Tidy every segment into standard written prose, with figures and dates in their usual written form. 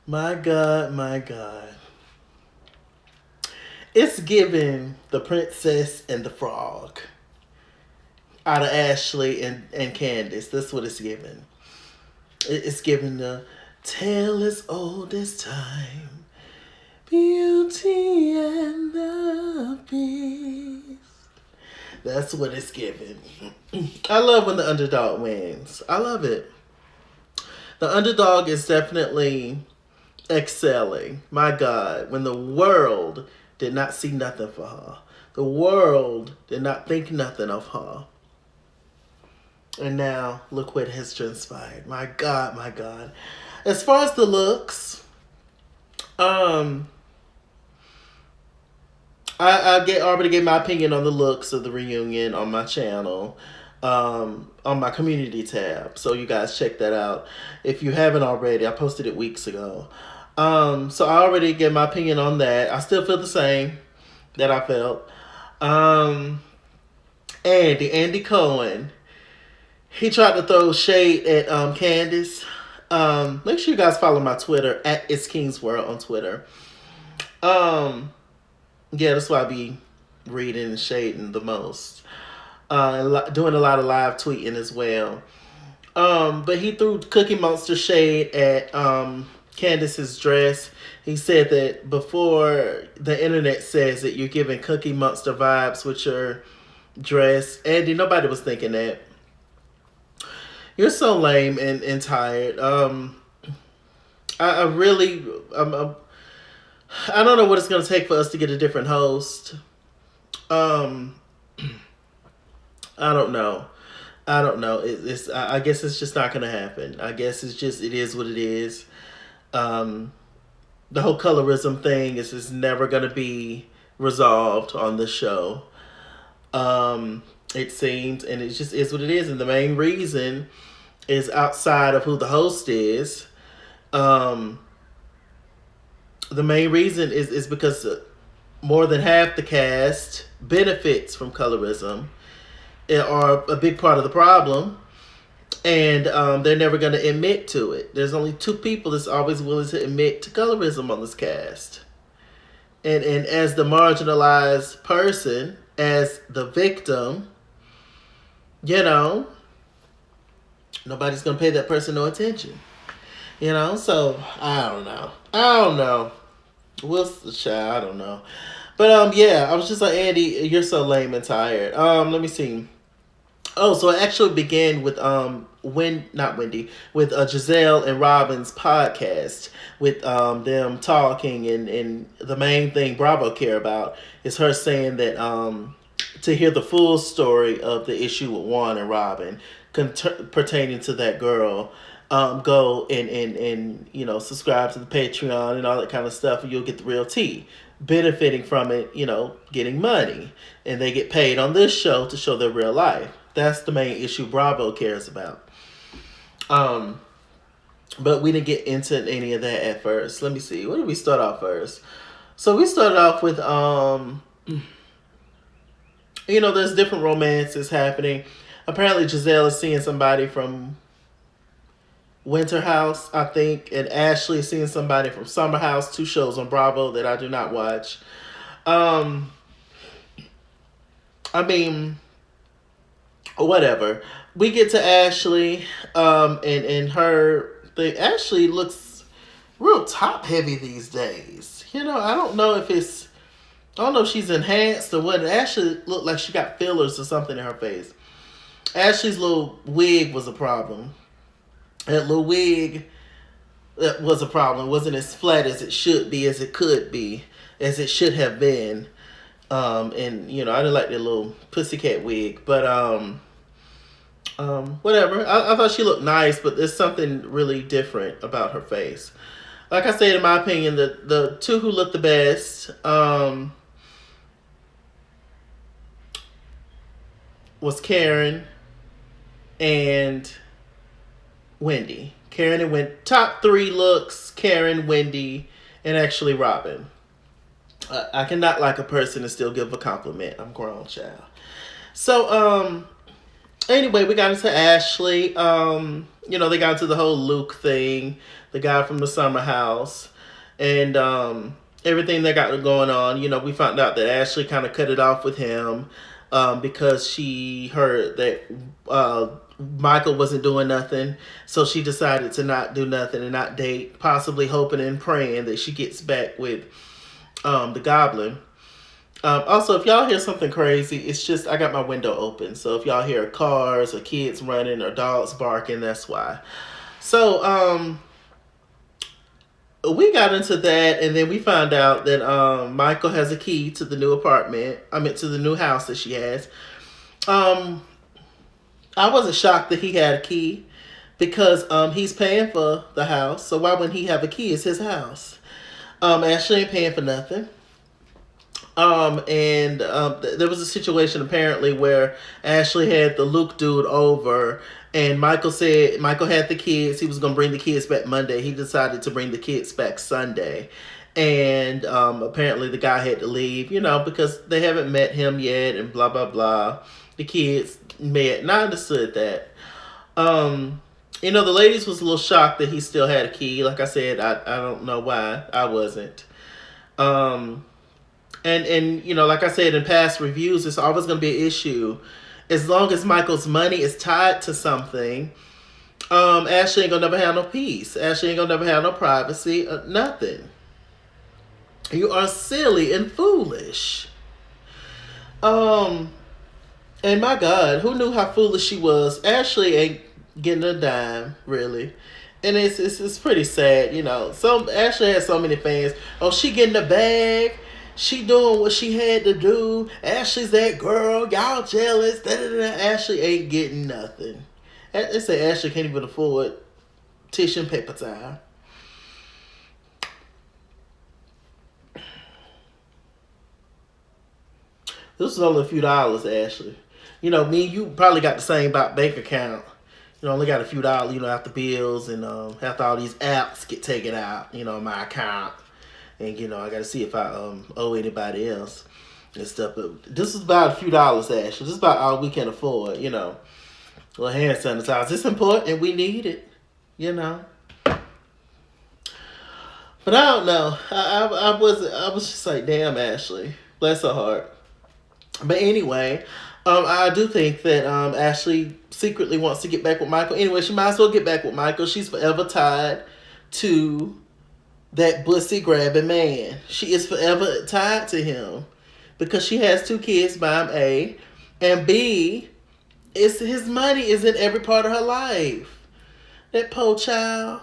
My God, my God. It's giving the princess and the frog out of Ashley and Candiace. That's what it's giving. It's giving the tale as old as time. Beauty and the Beast. That's what it's giving. I love when the underdog wins. I love it. The underdog is definitely excelling. My God, when the world did not see nothing for her, the world did not think nothing of her. And now, look what has transpired. My God, my God. As far as the looks, um, I already gave my opinion on the looks of the reunion on my channel, on my community tab. So you guys check that out. If you haven't already, I posted it weeks ago. So I already gave my opinion on that. I still feel the same that I felt. Andy Cohen, he tried to throw shade at Candiace. Make sure you guys follow my Twitter at It's King's World on Twitter. Yeah, that's why I be reading and shading the most. Doing a lot of live tweeting as well. But he threw Cookie Monster shade at Candiace's dress. He said that before the internet says that you're giving Cookie Monster vibes with your dress. Andy, nobody was thinking that. You're so lame and tired. I really, I don't know what it's going to take for us to get a different host. I don't know. I don't know. I guess it's just not going to happen. I guess it is what it is. The whole colorism thing is never going to be resolved on the show. It seems, and it just is what it is. And the main reason is outside of who the host is. The main reason is because more than half the cast benefits from colorism, are a big part of the problem, and they're never going to admit to it. There's only two people that's always willing to admit to colorism on this cast, and as the marginalized person, as the victim, nobody's going to pay that person no attention. So I don't know. I don't know. But yeah, I was just like, Andy, you're so lame and tired. Let me see. Oh, so it actually began with not Wendy, with Gizelle and Robyn's podcast, with them talking, and the main thing Bravo care about is her saying that to hear the full story of the issue with Juan and Robyn pertaining to that girl, go and subscribe to the Patreon and all that kind of stuff, and you'll get the real tea. Benefiting from it, getting money, and they get paid on this show to show their real life. That's the main issue Bravo cares about. But we didn't get into any of that at first. Let me see. Where did we start off first? So we started off with there's different romances happening. Apparently Gizelle is seeing somebody from Winter House, I think, and Ashley is seeing somebody from Summer House, two shows on Bravo that I do not watch. Whatever. We get to Ashley, and her thing. Ashley looks real top heavy these days. I don't know if she's enhanced or what. Ashley looked like she got fillers or something in her face. Ashley's little wig was a problem. That little wig was a problem. It wasn't as flat as it should be, as it could be, as it should have been. And I didn't like that little pussycat wig, but whatever. I thought she looked nice, but there's something really different about her face. Like I said, in my opinion, the two who looked the best was Karen and Wendy. Karen and Wendy. Top three looks: Karen, Wendy, and actually Robyn. I cannot like a person and still give a compliment. I'm grown, child. So, anyway, we got into Ashley. They got into the whole Luke thing. the guy from the summer house, and everything that got going on. You know, we found out that Ashley kind of cut it off with him because she heard that Michael wasn't doing nothing, so she decided to not do nothing and not date, possibly hoping and praying that she gets back with the goblin. Also, if y'all hear something crazy, it's just I got my window open. So if y'all hear cars or kids running or dogs barking, that's why. So we got into that, and then we found out that Michael has a key to the new apartment. I mean, to the new house that she has. I wasn't shocked that he had a key because he's paying for the house. So why wouldn't he have a key? It's his house. Ashley ain't paying for nothing. There was a situation apparently where Ashley had the Luke dude over, and Michael said Michael had the kids. He was going to bring the kids back Monday. He decided to bring the kids back Sunday. And apparently the guy had to leave, you know, because they haven't met him yet and blah, blah, blah. The kids met, and I understood that. You know, the ladies was a little shocked that he still had a key. Like I said, I don't know why. I wasn't. And you know, like I said in past reviews, it's always going to be an issue. As long as Michael's money is tied to something, Ashley ain't going to never have no peace. Ashley ain't going to never have no privacy, nothing. You are silly and foolish. And my God, who knew how foolish she was? Ashley ain't getting a dime, really. And it's pretty sad, you know. Ashley has so many fans. Oh, she getting a bag. She doing what she had to do. Ashley's that girl. Y'all jealous. Da-da-da. Ashley ain't getting nothing. They say Ashley can't even afford tissue and paper towel. This is only a few dollars, Ashley. You know, me and you probably got the same bank account. You know, only got a few dollars, you know, after bills and after all these apps get taken out, you know, my account. And, you know, I got to see if I owe anybody else and stuff. But this is about a few dollars, Ashley. This is about all we can afford, you know. Well, hand sanitizer. It's important and we need it, you know. But I don't know. I was just like, damn, Ashley. Bless her heart. But anyway, I do think that Ashley secretly wants to get back with Michael. Anyway, she might as well get back with Michael. She's forever tied to that bussy grabbing man. She is forever tied to him because she has 2 kids by him, A. And B, it's his money is in every part of her life. That poor child.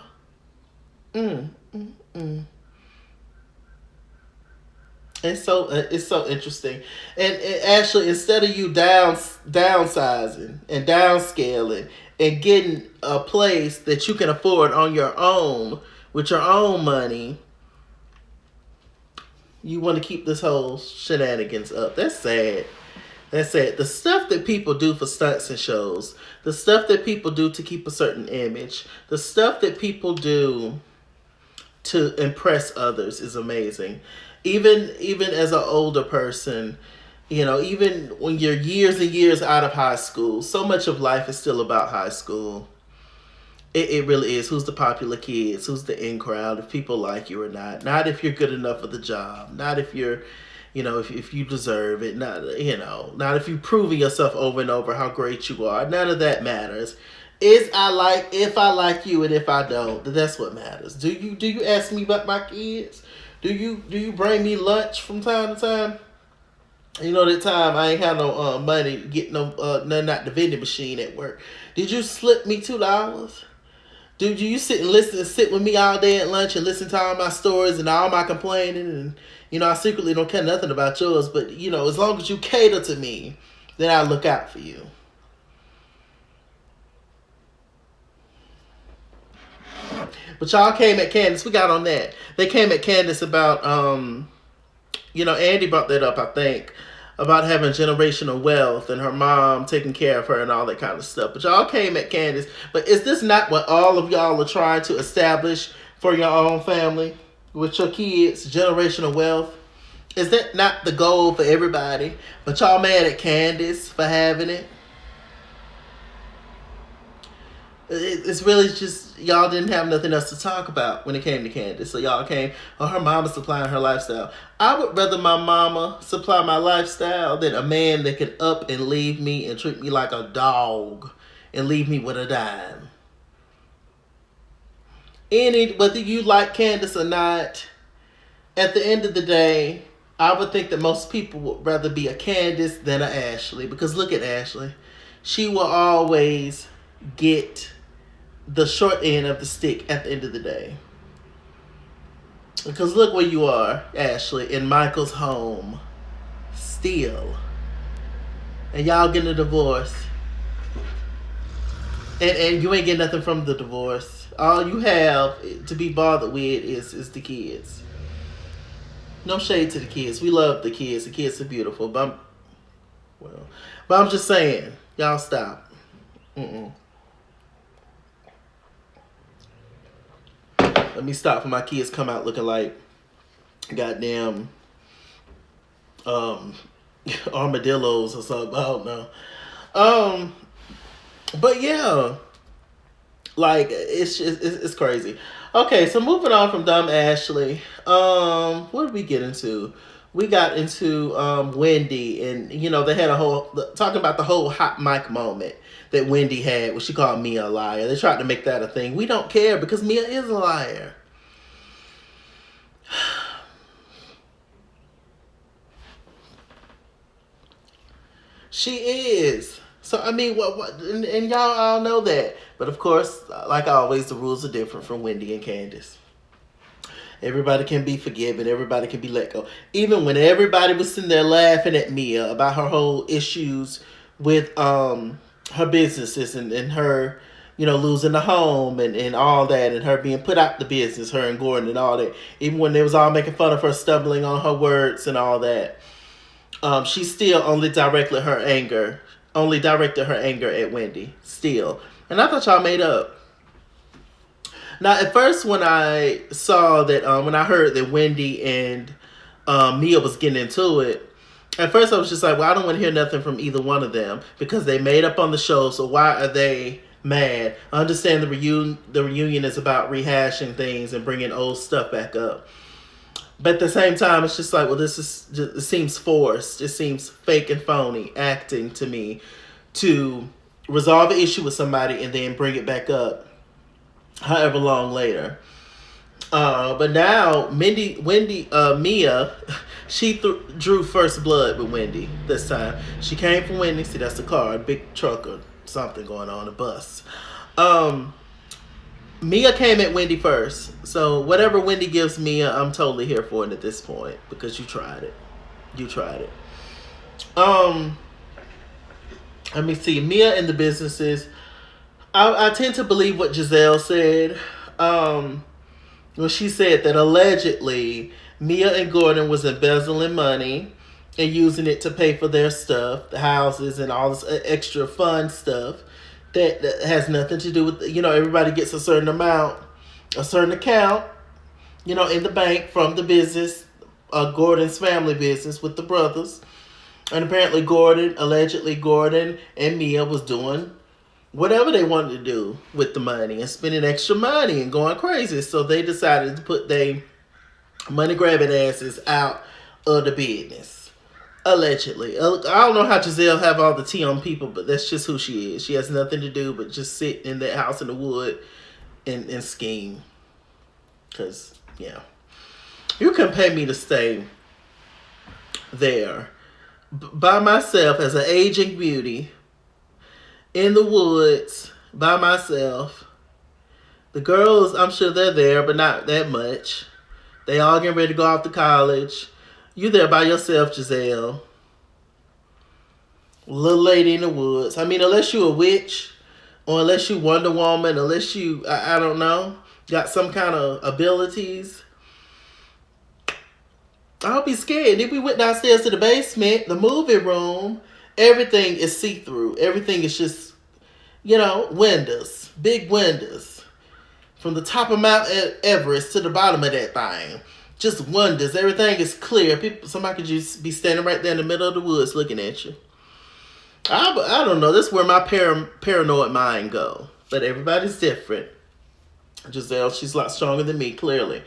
It's so interesting. And Ashley, instead of you downsizing and downscaling and getting a place that you can afford on your own with your own money, you want to keep this whole shenanigans up. That's sad. That's sad. The stuff that people do for stunts and shows, the stuff that people do to keep a certain image, the stuff that people do to impress others is amazing. Even as an older person, you know, even when you're years and years out of high school, so much of life is still about high school. It really is. Who's the popular kids? Who's the in crowd? If people like you or not. Not if you're good enough for the job. Not if you're, you know, if you deserve it. Not, you know, not if you're proving yourself over and over how great you are. None of that matters. If I like you and if I don't, that's what matters. Do you ask me about my kids? Do you bring me lunch from time to time? You know, that time I ain't had no money to get nothing out the vending machine at work. Did you slip me $2? Dude, you sit with me all day at lunch and listen to all my stories and all my complaining, and you know I secretly don't care nothing about yours, but you know as long as you cater to me, then I look out for you. But y'all came at Candiace. We got on that. They came at Candiace about you know, Andy brought that up, I think, about having generational wealth and her mom taking care of her and all that kind of stuff. But y'all came at Candiace. But is this not what all of y'all are trying to establish for your own family with your kids, generational wealth? Is that not the goal for everybody? But y'all mad at Candiace for having it? It's really just y'all didn't have nothing else to talk about when it came to Candiace. So y'all came, oh, her mama supplying her lifestyle. I would rather my mama supply my lifestyle than a man that could up and leave me and treat me like a dog and leave me with a dime. Whether you like Candiace or not, at the end of the day, I would think that most people would rather be a Candiace than a Ashley. Because look at Ashley. She will always get the short end of the stick at the end of the day. Because look where you are, Ashley, in Michael's home. Still. And y'all getting a divorce. And you ain't getting nothing from the divorce. All you have to be bothered with is the kids. No shade to the kids. We love the kids. The kids are beautiful. But I'm just saying, y'all stop. Let me stop for my kids come out looking like goddamn armadillos or something. I don't know. But yeah, like it's crazy. Okay, so moving on from dumb Ashley. What did we get into? We got into Wendy, and they had talking about the whole hot mic moment that Wendy had, what she called Mia a liar. They tried to make that a thing. We don't care because Mia is a liar. She is. So, I mean, what and y'all all know that. But, of course, like always, the rules are different from Wendy and Candiace. Everybody can be forgiven. Everybody can be let go. Even when everybody was sitting there laughing at Mia about her whole issues with her businesses and her, losing the home and all that, and her being put out the business, her and Gordon and all that. Even when they was all making fun of her stumbling on her words and all that, she still only directed her anger at Wendy. Still. And I thought y'all made up. Now, at first, when I saw that, when I heard that Wendy and Mia was getting into it, at first I was just like, well, I don't want to hear nothing from either one of them because they made up on the show, so why are they mad? I understand the reunion is about rehashing things and bringing old stuff back up. But at the same time, it's just like, well, it seems forced. It seems fake and phony acting to me to resolve an issue with somebody and then bring it back up however long later. But now, Mia, she drew first blood with Wendy this time. She came from Wendy. See, that's the car, a big truck or something going on, a bus. Mia came at Wendy first. So whatever Wendy gives Mia, I'm totally here for it at this point because you tried it. Let me see. Mia and the businesses. I tend to believe what Gizelle said. When she said that allegedly Mia and Gordon was embezzling money and using it to pay for their stuff, the houses and all this extra fun stuff that has nothing to do with, everybody gets a certain amount, a certain account, in the bank from the business, Gordon's family business with the brothers. And apparently allegedly Gordon and Mia was doing whatever they wanted to do with the money and spending extra money and going crazy. So they decided to put their money grabbing asses out of the business. Allegedly. I don't know how Gizelle have all the tea on people, but that's just who she is. She has nothing to do but just sit in that house in the wood and scheme. Because, yeah. You can pay me to stay there by myself as an aging beauty in the woods by myself. The girls, I'm sure they're there, but not that much. They all getting ready to go off to college. You there by yourself, Gizelle. Little lady in the woods. I mean, unless you a witch, or unless you Wonder Woman, unless you, I don't know, got some kind of abilities, I'll be scared. If we went downstairs to the basement, the movie room, everything is see-through. Everything is just, windows. Big windows. From the top of Mount Everest to the bottom of that thing. Just windows. Everything is clear. Somebody could just be standing right there in the middle of the woods looking at you. I don't know. That's where my paranoid mind go. But everybody's different. Gizelle, she's a lot stronger than me, clearly.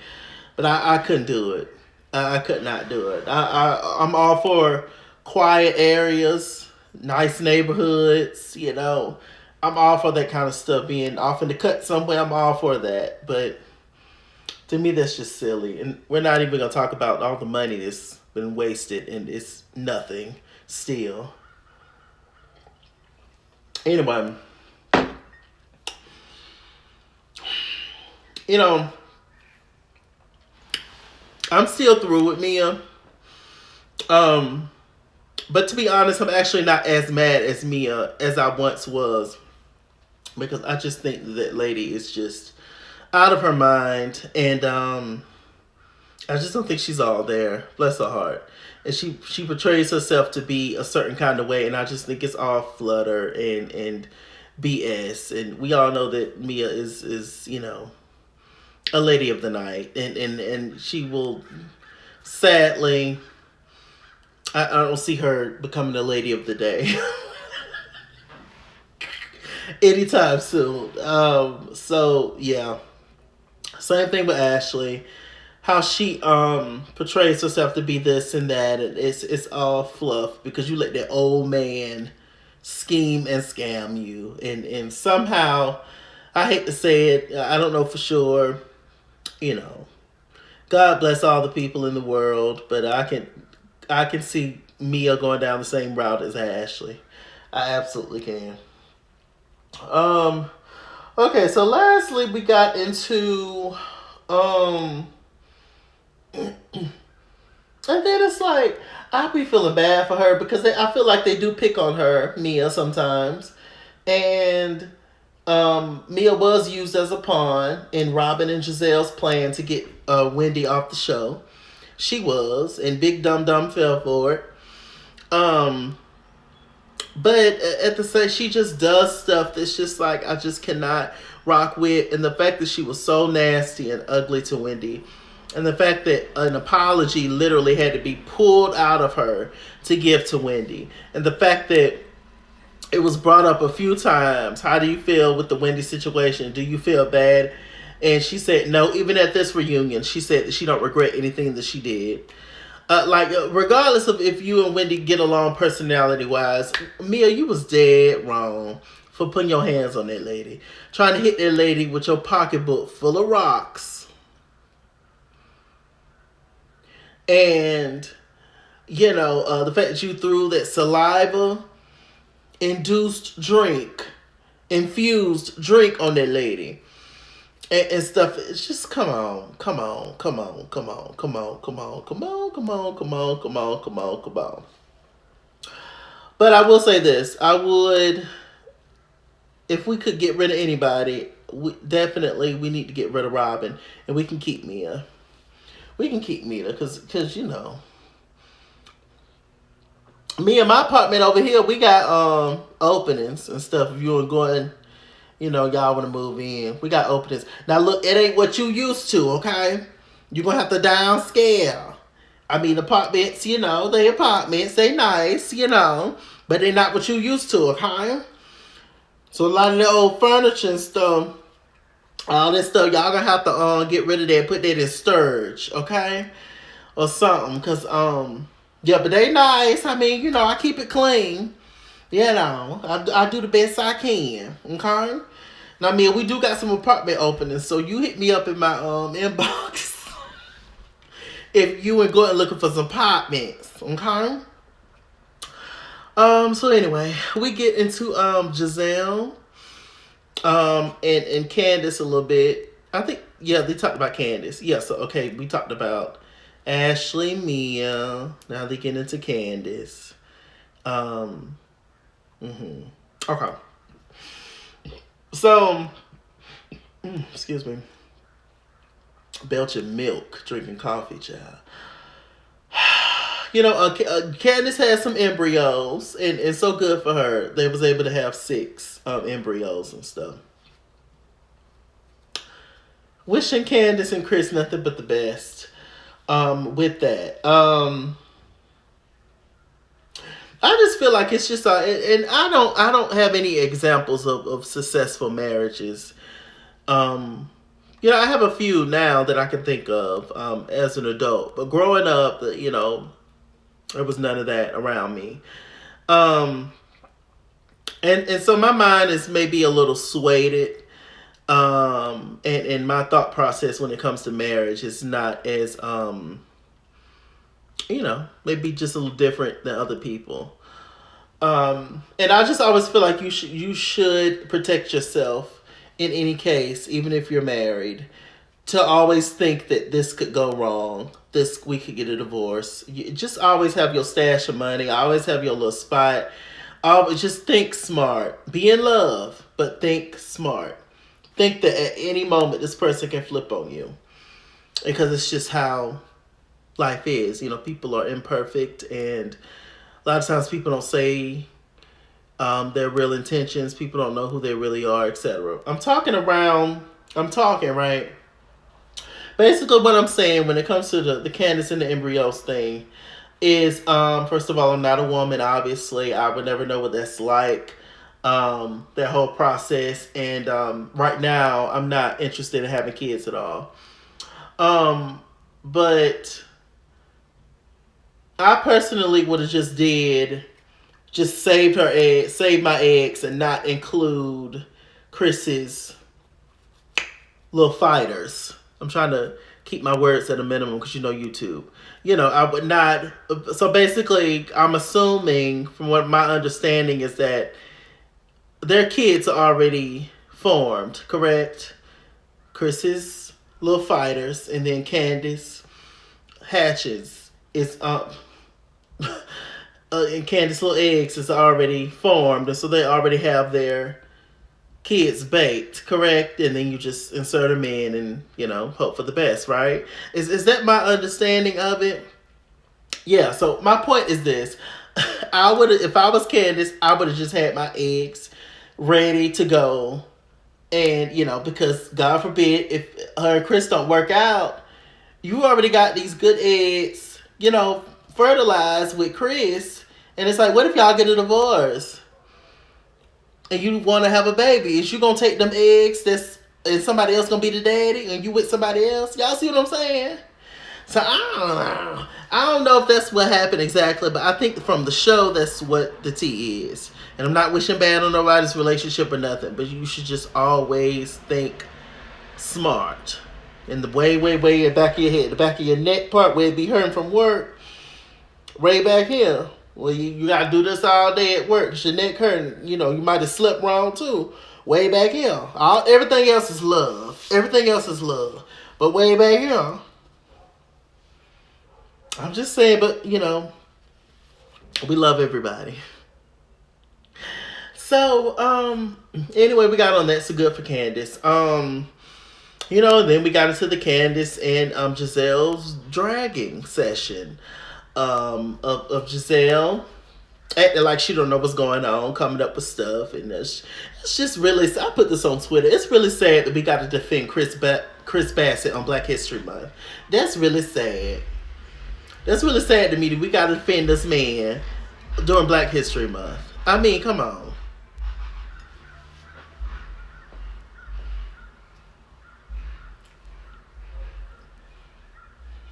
But I couldn't do it. I could not do it. I'm all for quiet areas, nice neighborhoods, you know. I'm all for that kind of stuff. Being off in the cut somewhere, I'm all for that. But to me, that's just silly. And we're not even going to talk about all the money that's been wasted, and it's nothing still. Anyway, you know, I'm still through with Mia. But to be honest, I'm actually not as mad as Mia as I once was. Because I just think that lady is just out of her mind. And I just don't think she's all there. Bless her heart. And she portrays herself to be a certain kind of way. And I just think it's all flutter and BS. And we all know that Mia is you know, a lady of the night. And she will, sadly, I don't see her becoming a lady of the day anytime soon. So yeah, same thing with Ashley. How she portrays herself to be this and that, and it's all fluff because you let that old man scheme and scam you, and somehow, I hate to say it, I don't know for sure, you know, God bless all the people in the world, but I can see Mia going down the same route as Ashley. I absolutely can. Okay, so lastly we got into and then it's like I be feeling bad for her because I feel like they do pick on her, Mia, sometimes. And Mia was used as a pawn in Robyn and Gizelle's plan to get Wendy off the show. She was, and Big Dum Dum fell for it. But at the same, she just does stuff that's just like I just cannot rock with. And the fact that she was so nasty and ugly to Wendy, and the fact that an apology literally had to be pulled out of her to give to Wendy, and the fact that it was brought up a few times. How do you feel with the Wendy situation? Do you feel bad? And she said no. Even at this reunion, she said that she don't regret anything that she did. Regardless of if you and Wendy get along personality-wise, Mia, you was dead wrong for putting your hands on that lady. Trying to hit that lady with your pocketbook full of rocks. And, you know, the fact that you threw that saliva-infused drink on that lady. And stuff. It's just come on. But I will say this. I would, if we could get rid of anybody, we need to get rid of Robyn. And we can keep Mia. Because, you know, me and my apartment over here, we got openings and stuff. If you were going, you know, y'all want to move in, we got openings. Now look, it ain't what you used to, okay? You're going to have to downscale. I mean, apartments, you know, they nice, you know, but they're not what you used to, okay? So a lot of the old furniture and stuff, all this stuff, y'all going to have to get rid of that, put that in storage, okay? Or something, because, yeah, but they nice. I mean, you know, I keep it clean. You know, I do the best I can, okay? Now, I mean, we do got some apartment openings, so you hit me up in my inbox if you and going looking for some apartments, okay? So anyway, we get into Gizelle and Candiace a little bit. I think, yeah, they talked about Candiace. Yeah, so okay, we talked about Ashley, Mia. Now they get into Candiace. Okay. So, excuse me. Belching milk, drinking coffee, child. You know, Candiace had some embryos, and it's so good for her. They was able to have 6 embryos and stuff. Wishing Candiace and Chris nothing but the best with that. I just feel like it's just, and I don't have any examples of successful marriages. Um, I have a few now that I can think of as an adult, but growing up, there was none of that around me. Um, and so my mind is maybe a little swayed. And my thought process when it comes to marriage is not as maybe just a little different than other people. And I just always feel like you should protect yourself in any case, even if you're married, to always think that this could go wrong. This we could get a divorce. You just always have your stash of money. Always have your little spot. Always just think smart. Be in love, but think smart. Think that at any moment this person can flip on you, because it's just how life is. People are imperfect, and a lot of times people don't say their real intentions. People don't know who they really are, etc. I'm talking, right? Basically, what I'm saying when it comes to the Candiace and the embryos thing is, first of all, I'm not a woman, obviously. I would never know what that's like, that whole process. And right now, I'm not interested in having kids at all. But I personally would have just saved my eggs and not include Chris's little fighters. I'm trying to keep my words at a minimum because YouTube. I would not. So basically, I'm assuming from what my understanding is that their kids are already formed, correct? Chris's little fighters, and then Candiace hatches is and Candiace little eggs is already formed, and so they already have their kids baked, correct? And then you just insert them in and hope for the best, right? Is that my understanding of it? Yeah. So my point is this: I would, if I was Candiace, I would have just had my eggs ready to go, and because God forbid if her and Chris don't work out, you already got these good eggs, fertilized with Chris, and it's like, what if y'all get a divorce? And you want to have a baby? Is you gonna take them eggs and somebody else gonna be the daddy and you with somebody else? Y'all see what I'm saying? So I don't know if that's what happened exactly, but I think from the show that's what the tea is. And I'm not wishing bad on nobody's relationship or nothing, but you should just always think smart. In the way at the back of your head, the back of your neck part where it be hurting from work, right back here. Well, you got to do this all day at work. Your neck hurting. You might have slept wrong too. Way back here. Everything else is love. Everything else is love. But way back here. I'm just saying, but, we love everybody. So, anyway, we got on that. So good for Candiace. Then we got into the Candiace and Gizelle's dragging session. Of Gizelle acting like she don't know what's going on, coming up with stuff, and it's just really. I put this on Twitter. It's really sad that we got to defend Chris Bassett on Black History Month. That's really sad. That's really sad to me that we got to defend this man during Black History Month. I mean, come on.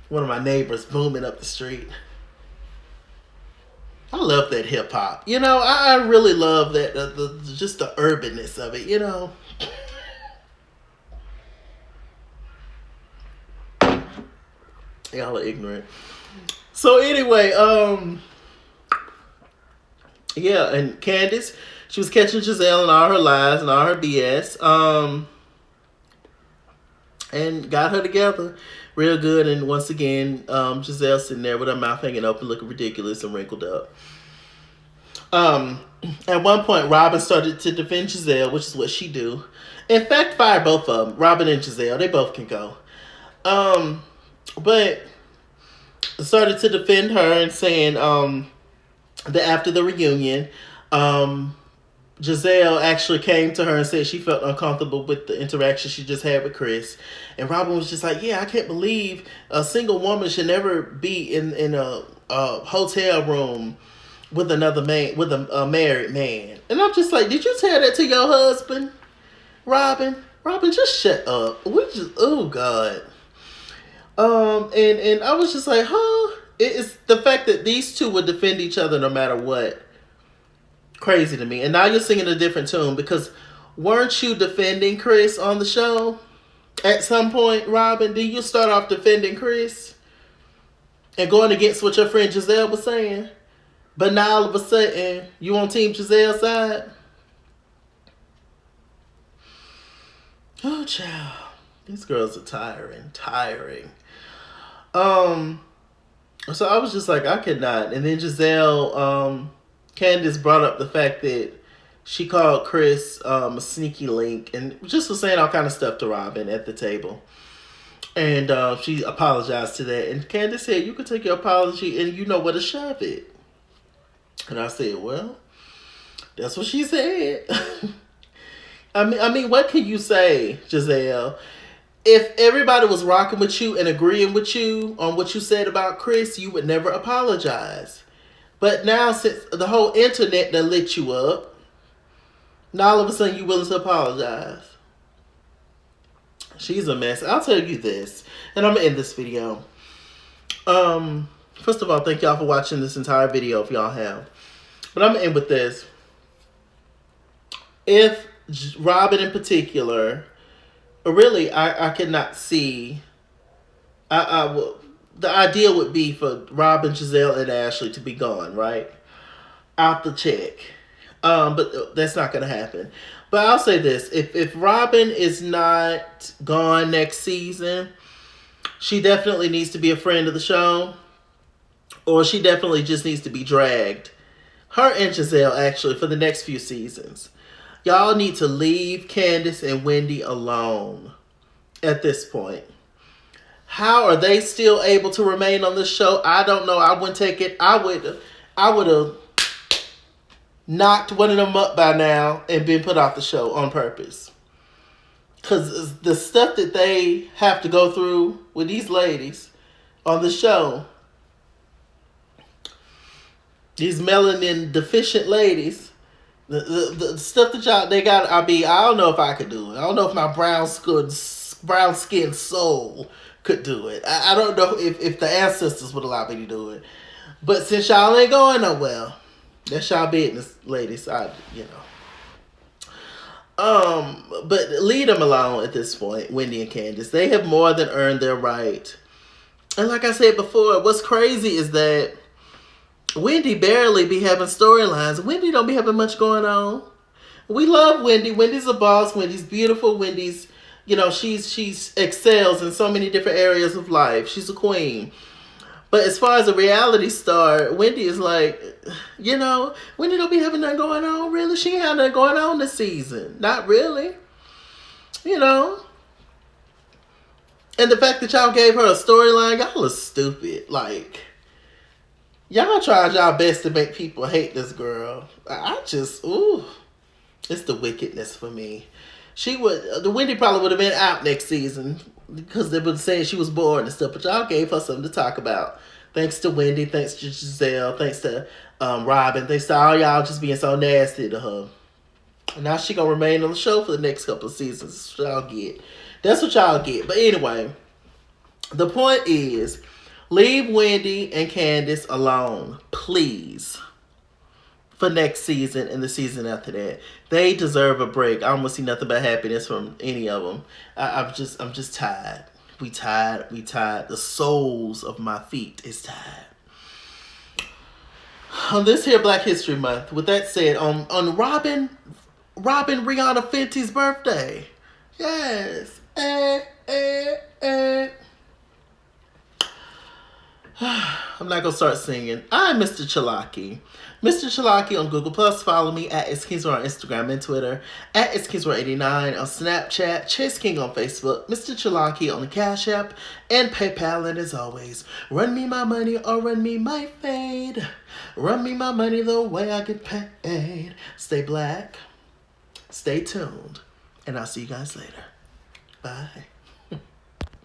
One of my neighbors booming up the street. I love that hip hop. I really love that just the urbanness of it. Y'all are ignorant. So anyway, yeah, and Candiace, she was catching Gizelle and all her lies and all her BS, and got her together real good. And once again, Gizelle sitting there with her mouth hanging open, looking ridiculous and wrinkled up. At one point, Robyn started to defend Gizelle, which is what she do. In fact, fire both of them, Robyn and Gizelle. They both can go. But started to defend her and saying that after the reunion, Gizelle actually came to her and said she felt uncomfortable with the interaction she just had with Chris. And Robyn was just like, yeah, I can't believe a single woman should never be in a hotel room with another man, with a married man. And I'm just like, did you tell that to your husband, Robyn? Robyn, just shut up. We just, oh God. And I was just like, huh? It's the fact that these two would defend each other no matter what. Crazy to me. And now you're singing a different tune, because weren't you defending Chris on the show at some point, Robyn? Did you start off defending Chris and going against what your friend Gizelle was saying? But now all of a sudden, you on Team Gizelle's side? Oh, child. These girls are tiring. So I was just like, I could not. And then Gizelle, Candiace brought up the fact that she called Chris a sneaky link, and just was saying all kind of stuff to Robyn at the table. And she apologized to that. And Candiace said, you could take your apology and you know where to shove it. And I said, well, that's what she said. I mean, what can you say, Gizelle? If everybody was rocking with you and agreeing with you on what you said about Chris, you would never apologize. But now, since the whole internet done lit you up, now all of a sudden you willing to apologize. She's a mess. I'll tell you this, and I'm going to end this video. First of all, thank y'all for watching this entire video if y'all have. But I'm going to end with this. If Robyn in particular, really, I cannot see. The ideal would be for Robyn, Gizelle, and Ashley to be gone, right? Out the check. But that's not going to happen. But I'll say this. If Robyn is not gone next season, she definitely needs to be a friend of the show. Or she definitely just needs to be dragged. Her and Gizelle, actually, for the next few seasons. Y'all need to leave Candiace and Wendy alone at this point. How are they still able to remain on this show? I don't know. I wouldn't take it. I would have knocked one of them up by now and been put off the show on purpose. Because the stuff that they have to go through with these ladies on the show, these melanin deficient ladies, the stuff that they got, I don't know if I could do it. I don't know if my brown skinned soul could do it. I don't know if the ancestors would allow me to do it. But since y'all ain't going nowhere, that's y'all business, ladies. But leave them alone at this point, Wendy and Candiace. They have more than earned their right. And like I said before, what's crazy is that Wendy barely be having storylines. Wendy don't be having much going on. We love Wendy. Wendy's a boss. Wendy's beautiful. Wendy's, she's excels in so many different areas of life. She's a queen. But as far as a reality star, Wendy is like, Wendy don't be having nothing going on, really. She ain't have nothing going on this season. Not really. And the fact that y'all gave her a storyline, y'all are stupid. Like, y'all tried y'all best to make people hate this girl. It's the wickedness for me. Wendy probably would have been out next season because they would say she was bored and stuff, but y'all gave her something to talk about. Thanks to Wendy, thanks to Gizelle, thanks to Robyn, thanks to all y'all just being so nasty to her. And now she gonna remain on the show for the next couple of seasons. That's what y'all get. But anyway, the point is, leave Wendy and Candiace alone, please, for next season and the season after that. They deserve a break. I don't want to see nothing but happiness from any of them. I'm just tired. We tired. The soles of my feet is tired. On this here Black History Month, with that said, on Robyn Rihanna Fenty's birthday. Yes. I'm not going to start singing. I'm MrChalaki. MrChalaki on Google+. Follow me at It's Kingsworth on Instagram and Twitter. At It's Kingsworth89 on Snapchat. Chase King on Facebook. MrChalaki on the Cash App and PayPal. And as always, run me my money or run me my fade. Run me my money the way I get paid. Stay black. Stay tuned. And I'll see you guys later. Bye.